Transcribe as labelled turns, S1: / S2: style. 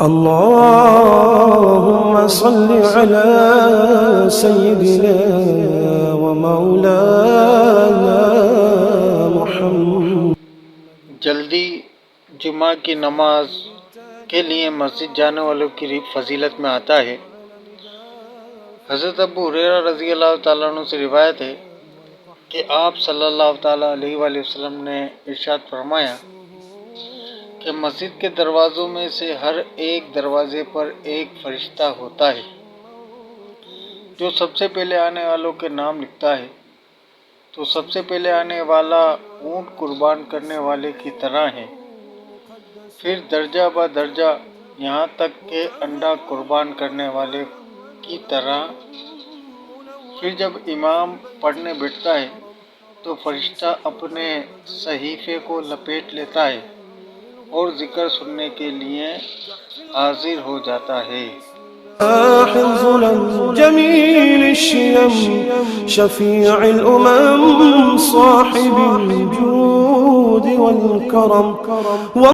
S1: اللهم صل على سيدنا ومولانا محمد۔
S2: جلدی جمعہ کی نماز کے لیے مسجد جانے والوں کی فضیلت میں آتا ہے۔ حضرت ابو ہریرہ رضی اللہ تعالیٰ عنہ سے روایت ہے کہ آپ صلی اللہ تعالیٰ علیہ وآلہ وسلم نے ارشاد فرمایا کہ مسجد کے دروازوں میں سے ہر ایک دروازے پر ایک فرشتہ ہوتا ہے جو سب سے پہلے آنے والوں کے نام لکھتا ہے، تو سب سے پہلے آنے والا اونٹ قربان کرنے والے کی طرح ہے، پھر درجہ بہ درجہ یہاں تک کہ انڈا قربان کرنے والے کی طرح۔ پھر جب امام پڑھنے بیٹھتا ہے تو فرشتہ اپنے صحیفے کو لپیٹ لیتا ہے اور ذکر سننے کے لیے حاضر ہو جاتا ہے۔
S1: حفظ جميل الشيم شفيع الأمم صاحب الجود والكرم